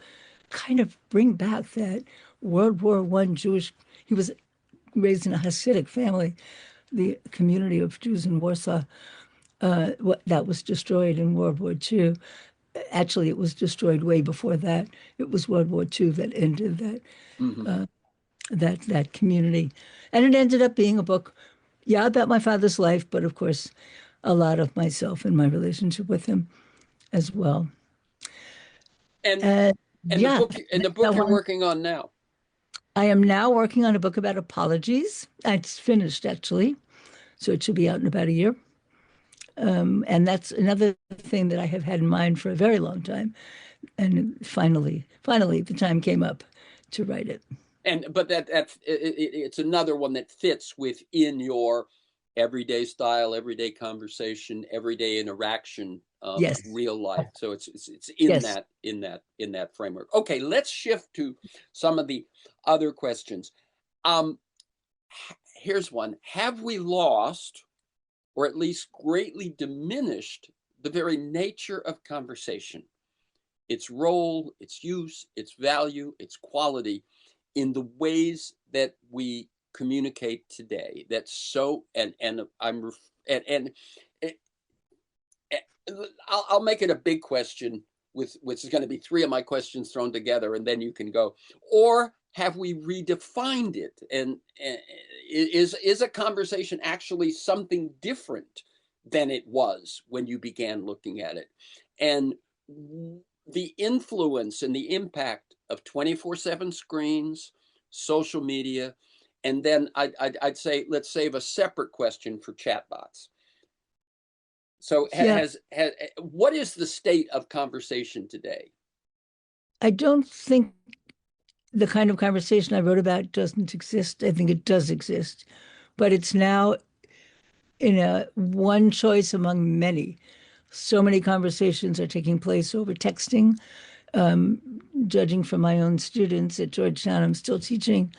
kind of bring back that World War One Jewish. He was raised in a Hasidic family, the community of Jews in Warsaw, that was destroyed in World War II. Actually, it was destroyed way before that. It was World War II that ended Mm-hmm. that community, and it ended up being a book, yeah, about my father's life, but of course, a lot of myself and my relationship with him as well. And And and the yeah, book and the book that you're one. working on now. I am now working on a book about apologies. It's finished actually, so it should be out in about a year. And that's another thing that I have had in mind for a very long time. And finally, the time came up to write it. And but it's another one that fits within your everyday style, everyday conversation, everyday interaction, Yes, real life. So it's in yes. that framework. Okay, let's shift to some of the other questions. Um, Here's one: have we lost, or at least greatly diminished, the very nature of conversation? Its role, its use, its value, its quality in the ways that we communicate today. That's so, and I'm and I'll make it a big question with which is going to be three of my questions thrown together, and then you can go. Or have we redefined it? And is a conversation actually something different than it was when you began looking at it? And the influence and the impact of 24/7 screens, social media, And then I'd say let's save a separate question for chatbots. So Yeah, what is the state of conversation today? I don't think the kind of conversation I wrote about doesn't exist. I think it does exist, but it's now in a one choice among many. So many conversations are taking place over texting. Judging from my own students at Georgetown, I'm still teaching.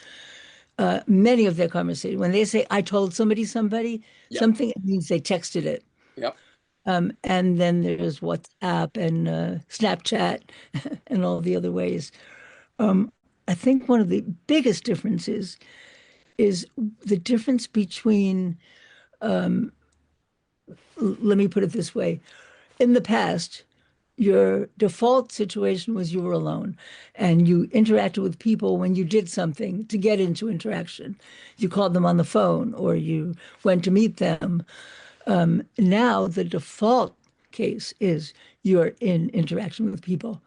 Many of their conversations, when they say, I told somebody Yep, something, it means they texted it. yep. And then there's WhatsApp and Snapchat and all the other ways. I think one of the biggest differences is the difference between, let me put it this way. In the past, your default situation was you were alone and you interacted with people when you did something to get into interaction. You called them on the phone or you went to meet them. Now, the default case is you're in interaction with people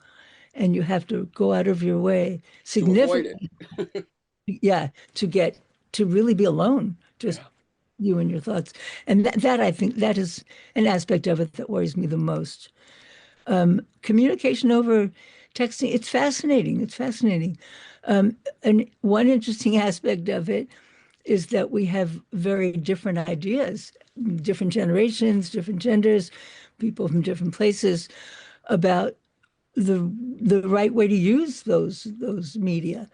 and you have to go out of your way To avoid it. significantly, yeah, to get to really be alone, just Yeah. you and your thoughts. And that I think that is an aspect of it that worries me the most. Communication over texting, it's fascinating. It's fascinating. And one interesting aspect of it is that we have very different ideas, different generations, different genders, people from different places about the right way to use those media.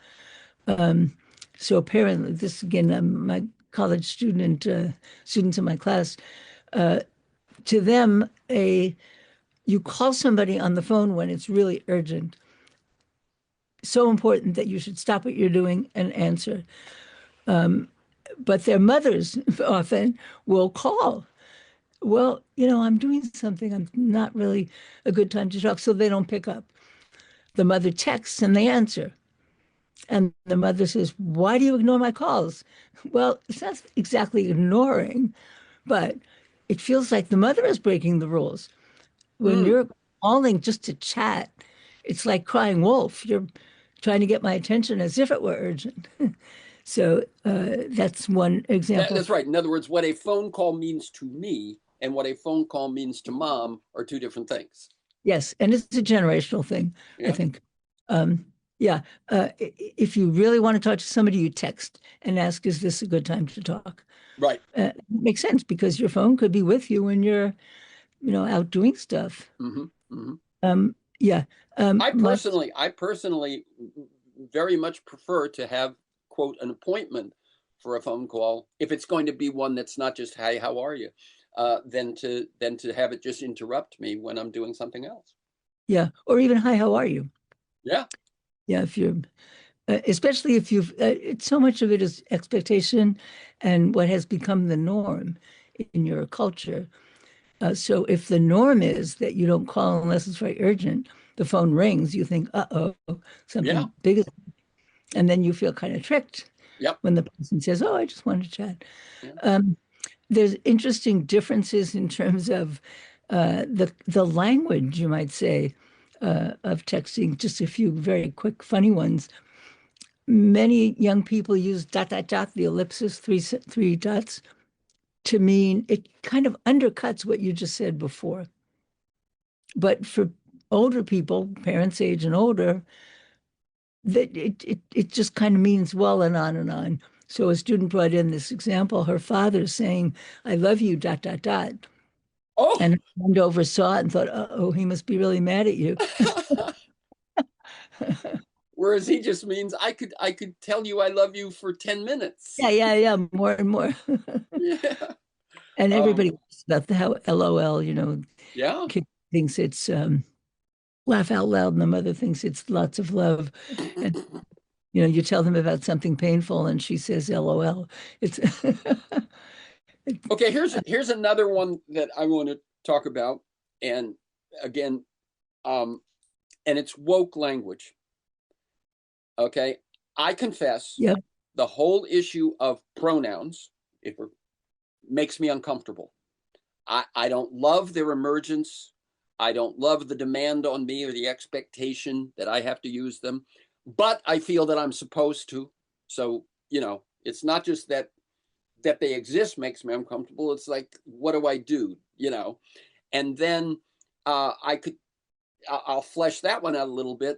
So apparently, this again, my college students in my class, to them, a you call somebody on the phone when it's really urgent, so important that you should stop what you're doing and answer. But their mothers often will call. Well, I'm doing something. I'm not really a good time to talk, so they don't pick up. The mother texts and they answer. And the mother says, why do you ignore my calls? Well, it's not exactly ignoring, but it feels like the mother is breaking the rules. When Mm. you're calling just to chat, it's like crying wolf. You're trying to get my attention as if it were urgent. So that's one example. That's right. In other words, what a phone call means to me and what a phone call means to mom are two different things. Yes, and it's a generational thing, I Yeah. think. Um, yeah, if you really want to talk to somebody, you text and ask, "Is this a good time to talk?" Right. Makes sense because your phone could be with you when you're, out doing stuff. Hmm. Hmm. Yeah, I my personally, I personally very much prefer to have, quote, an appointment for a phone call if it's going to be one that's not just, "Hi, how are you?" Than to have it just interrupt me when I'm doing something else. yeah, or even, "Hi, how are you?" Yeah. Yeah, if you're, especially if you've, so much of it is expectation and what has become the norm in your culture. So if the norm is that you don't call unless it's very urgent, the phone rings, you think, uh-oh, Yeah. something big is, and then you feel kind of tricked Yep. when the person says, oh, I just want to chat. Yeah. Um, there's interesting differences in terms of the language, you might say, of texting. Just a few very quick, funny ones. Many young people use dot, dot, dot, the ellipsis, three dots, to mean it kind of undercuts what you just said before. But for older people, parents' age and older, that it just kind of means well and on and on. So a student brought in this example, her father saying, I love you, dot, dot, dot. Oh. And her friend oversaw it and thought, oh, he must be really mad at you. Whereas he just means I could tell you I love you for 10 minutes. Yeah, yeah, yeah, more and more. Yeah. And everybody Um, laughs about the how LOL, yeah. kid thinks it's laugh out loud, and the mother thinks it's lots of love. And you tell them about something painful, and she says LOL. It's Okay, here's another one that I want to talk about. And again, um, and it's woke language. Okay. I confess yeah, the whole issue of pronouns, if it makes me uncomfortable. I don't love their emergence. I don't love the demand on me or the expectation that I have to use them, but I feel that I'm supposed to. So, It's not just that they exist makes me uncomfortable. It's like, what do I do? And then I'll flesh that one out a little bit.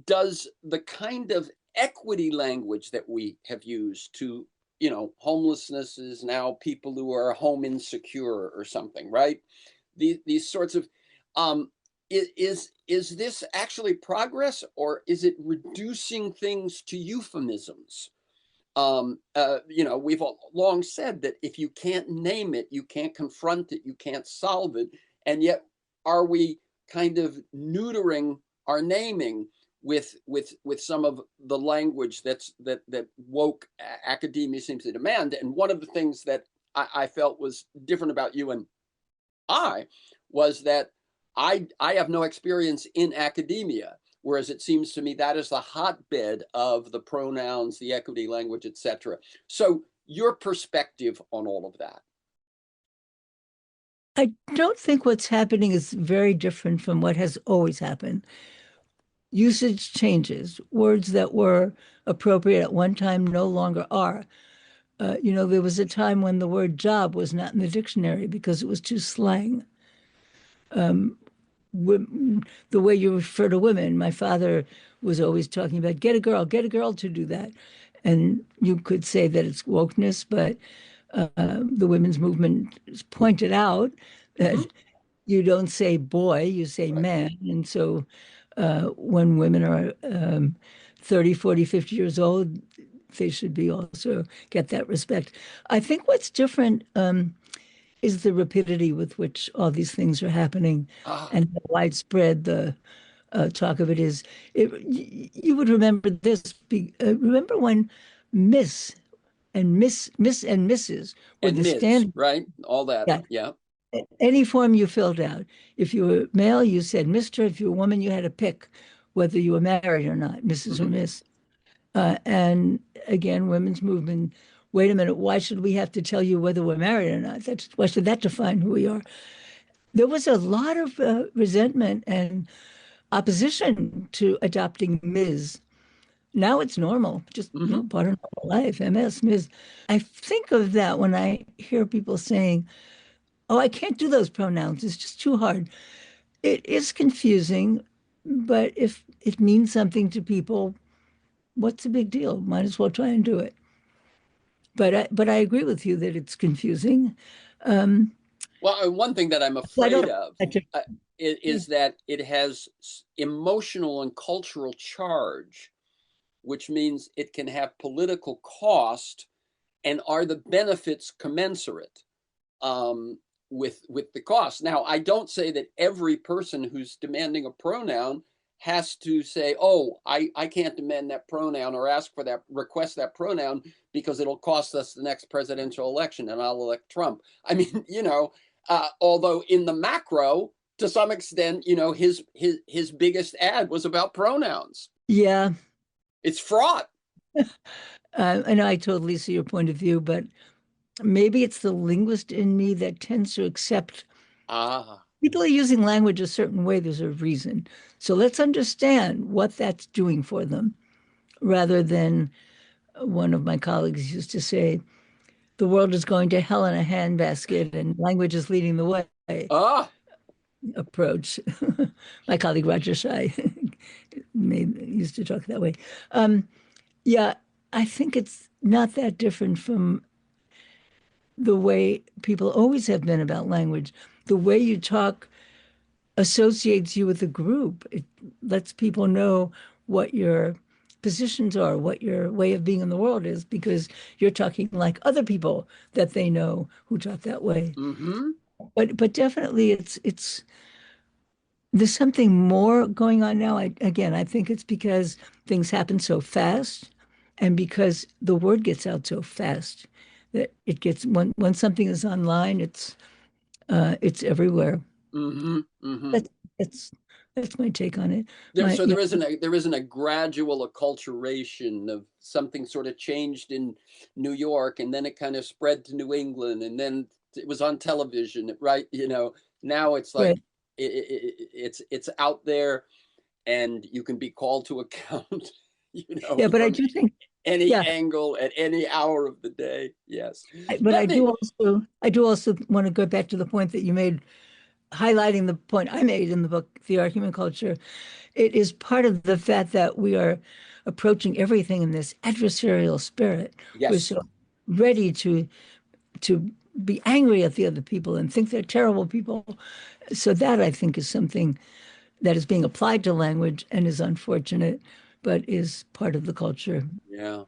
Does the kind of equity language that we have used to, homelessness is now people who are home insecure or something, right? These sorts of, is this actually progress, or is it reducing things to euphemisms? We've long said that if you can't name it, you can't confront it, you can't solve it. And yet, are we kind of neutering our naming with some of the language that woke academia seems to demand? And one of the things that I felt was different about you and I was that I have no experience in academia, whereas it seems to me that is the hotbed of the pronouns, the equity language, etc. So your perspective on all of that. I don't think what's happening is very different from what has always happened. Usage changes. Words that were appropriate at one time no longer are. There was a time when the word job was not in the dictionary because it was too slang. The way you refer to women, my father was always talking about get a girl to do that. And you could say that it's wokeness, but the women's movement pointed out that Mm-hmm. you don't say boy, you say Right. man. And so when women are 30, 40, 50 years old, they should be also get that respect. I think what's different is the rapidity with which all these things are happening Ah, and how widespread the talk of it is. You would remember this. Remember when Miss Miss and Mrs. were and the Ms. standard. Right, all that. Yeah, Yeah. any form you filled out. If you were male, you said Mr. If you were a woman, you had to pick whether you were married or not, Mrs. or Mm-hmm. Miss. And again, women's movement. Wait a minute, why should we have to tell you whether we're married or not? Why should that define who we are? There was a lot of resentment and opposition to adopting Ms. Now it's normal, just Mm-hmm. part of normal life. MS, Ms. I think of that when I hear people saying, "Oh, I can't do those pronouns. It's just too hard." It is confusing, but if it means something to people, what's the big deal? Might as well try and do it. But I agree with you that it's confusing. Um, Well, one thing that I'm I afraid don't. of I just, uh, is that it has emotional and cultural charge, which means it can have political cost. And are the benefits commensurate with the cost? Now, I don't say that every person who's demanding a pronoun has to say, "Oh, I can't demand that pronoun or ask for that, request that pronoun because it'll cost us the next presidential election and I'll elect Trump." I mean, although in the macro, to some extent, his biggest ad was about pronouns. yeah, It's fraught. I know I totally see your point of view, but maybe it's the linguist in me that tends to accept Ah. people are using language a certain way. There's a reason. So let's understand what that's doing for them, rather than one of my colleagues used to say, the world is going to hell in a handbasket and language is leading the way Ah. approach. My colleague Roger Shai used to talk that way. Yeah, I think it's not that different from the way people always have been about language. The way you talk associates you with a group. It lets people know what your positions are, what your way of being in the world is, because you're talking like other people that they know who talk that way. Mm-hmm. But definitely it's there's something more going on now. I think it's because things happen so fast and because the word gets out so fast that it gets when something is online, it's everywhere. Mm-hmm. Mm-hmm. That's that's that's my take on it. There, My so yeah, there isn't a gradual acculturation of something sort of changed in New York, and then it kind of spread to New England, and then it was on television, right? Now it's right. like it's out there, and you can be called to account, Yeah, but I from do think any Yeah. angle at any hour of the day. Yes. But Let me, I do also want to go back to the point that you made, highlighting the point I made in the book, The Argument Culture. It is part of the fact that we are approaching everything in this adversarial spirit. We're yes. so ready to be angry at the other people and think they're terrible people. So that I think is something that is being applied to language and is unfortunate, but is part of the culture. Yeah.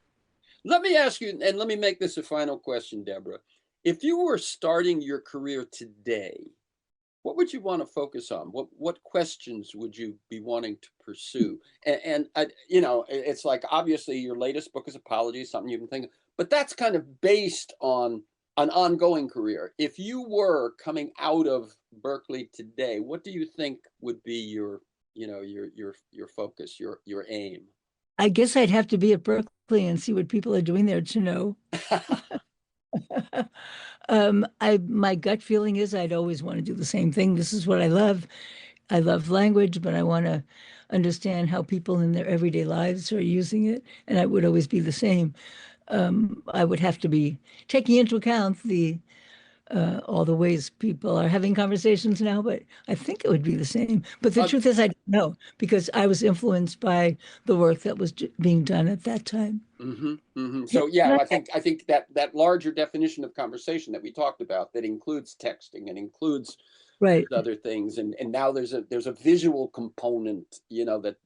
Let me ask you, and let me make this a final question, Deborah. If you were starting your career today, what would you want to focus on? What questions would you be wanting to pursue? And you know, it's like obviously your latest book is Apologies, something you've been thinking, but that's kind of based on an ongoing career. If you were coming out of Berkeley today, what do you think would be your, you know, your focus, your aim? I guess I'd have to be at Berkeley and see what people are doing there to know. My gut feeling is I'd always want to do the same thing. This is what I love. I love language, but I want to understand how people in their everyday lives are using it, and I would always be the same. I would have to be taking into account the all the ways people are having conversations now, but I think it would be the same. But the Uh, truth is, I don't know because I was influenced by the work that was being done at that time. Yeah, So yeah, I think that that larger definition of conversation that we talked about that includes texting and includes right. these other things, and now there's a visual component, you know, that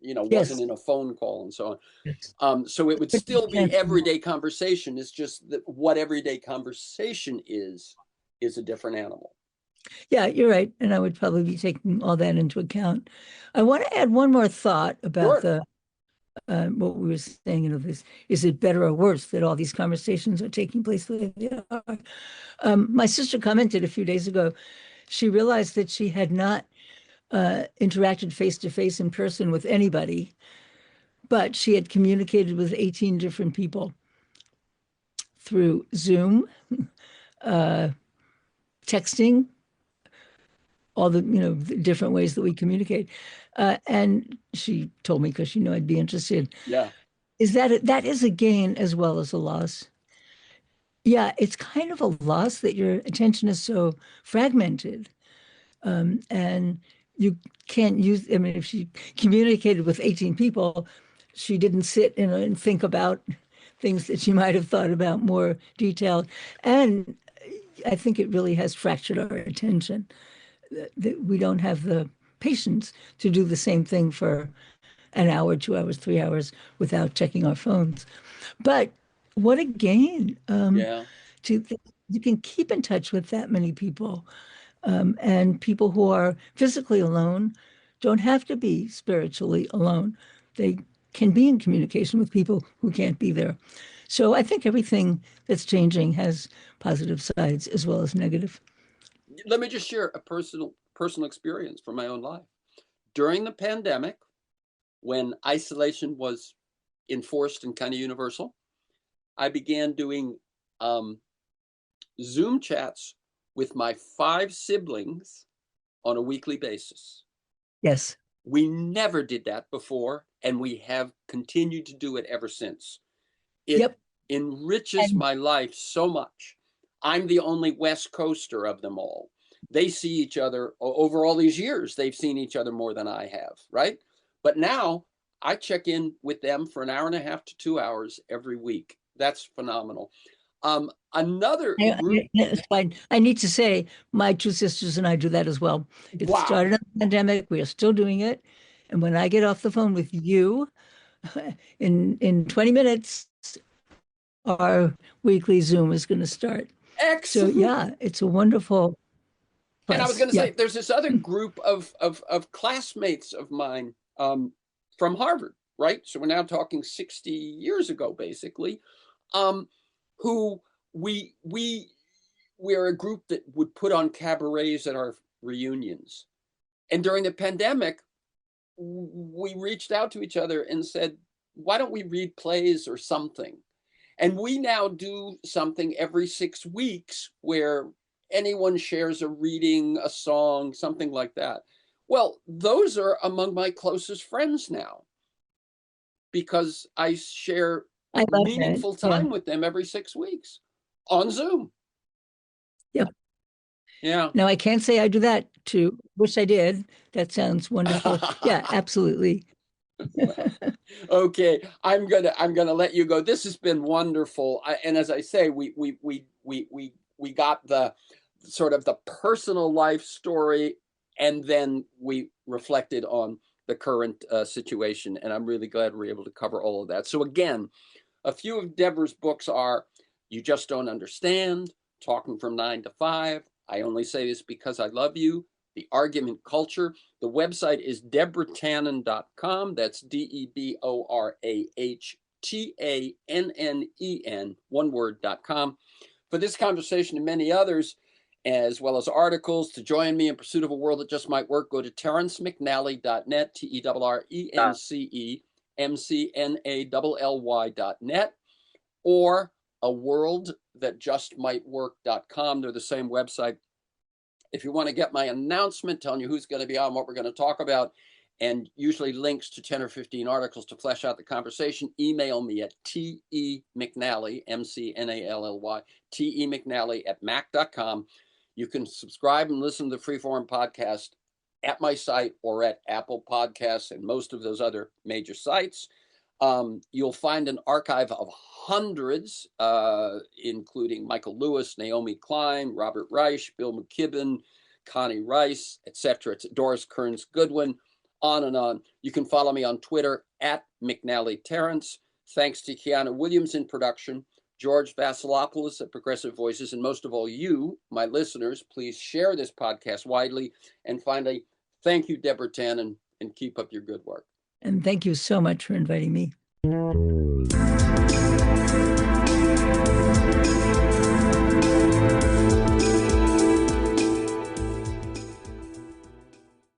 you know wasn't Yes. in a phone call and so on. Yes. So it would still be everyday conversation. It's just that what everyday conversation is a different animal. Yeah, you're right. And I would probably be taking all that into account. I want to add one more thought about Sure. the what we were saying, this, is it better or worse that all these conversations are taking place the way they are? My sister commented a few days ago, she realized that she had not interacted face to face in person with anybody, but she had communicated with 18 different people through Zoom, texting, all the the different ways that we communicate. And she told me because she knew I'd be interested. Yeah. Is that is a gain as well as a loss? Yeah, it's kind of a loss that your attention is so fragmented, and you can't use. I mean, if she communicated with 18 people, she didn't sit and think about things that she might have thought about more detailed. And I think it really has fractured our attention. That we don't have the patience to do the same thing for an hour, 2 hours, 3 hours without checking our phones. But what a gain Yeah. to you can keep in touch with that many people. And people who are physically alone don't have to be spiritually alone. They can be in communication with people who can't be there. So I think everything that's changing has positive sides as well as negative. Let me just share a personal experience from my own life. During the pandemic, when isolation was enforced and kind of universal, I began doing um, Zoom chats with my 5 siblings on a weekly basis. Yes. We never did that before, and we have continued to do it ever since. It Yep. enriches And my life so much. I'm the only West Coaster of them all. They see each other over all these years. They've seen each other more than I have, right? But now I check in with them for an hour and a half to 2 hours every week. That's phenomenal. Another group, it's fine. I need to say, my two sisters and I do that as well. It wow, started in the pandemic. We are still doing it. And when I get off the phone with you in 20 minutes, our weekly Zoom is going to start. So excellent. yeah, it's a wonderful And I was plus. going to Yeah. say, there's this other group of classmates of mine from Harvard, right? So we're now talking 60 years ago, basically, um, who we we we're a group that would put on cabarets at our reunions. And during the pandemic, we reached out to each other and said, why don't we read plays or something? And we now do something every 6 weeks where anyone shares a reading, a song, something like that. Well, those are among my closest friends now. because I share I love that. meaningful Yeah. time with them every 6 weeks on Zoom. Yep. Yeah. Now I can't say I do that too. Wish I did. That sounds wonderful. Yeah, absolutely. Okay, I'm gonna let you go. This has been wonderful. And as I say, we got the sort of the personal life story, and then we reflected on the current situation. And I'm really glad we're able to cover all of that. So again, a few of Deborah's books are "You Just Don't Understand," "Talking from 9 to 5," "I Only Say This Because I Love You," "The Argument Culture." The website is DeborahTannen.com. That's DEBORAHTANNEN, one word.com. For this conversation and many others, as well as articles, to join me in pursuit of a world that just might work, go to TerrenceMcNally.net, TERRENCEMCNALLY.net, or a world that just might work.com. They're the same website. If you want to get my announcement telling you who's going to be on, what we're going to talk about, and usually links to 10 or 15 articles to flesh out the conversation, email me at TEMcNally, McNally, TEMcNally@mac.com. You can subscribe and listen to the Freeform podcast at my site or at Apple Podcasts and most of those other major sites. You'll find an archive of hundreds, including Michael Lewis, Naomi Klein, Robert Reich, Bill McKibben, Connie Rice, etc. Doris Kearns Goodwin, on and on. You can follow me on Twitter at McNally Terrence. Thanks to Kiana Williams in production, George Vasilopoulos at Progressive Voices, and most of all, you, my listeners. Please share this podcast widely. And finally, thank you, Deborah Tannen, and keep up your good work. And thank you so much for inviting me.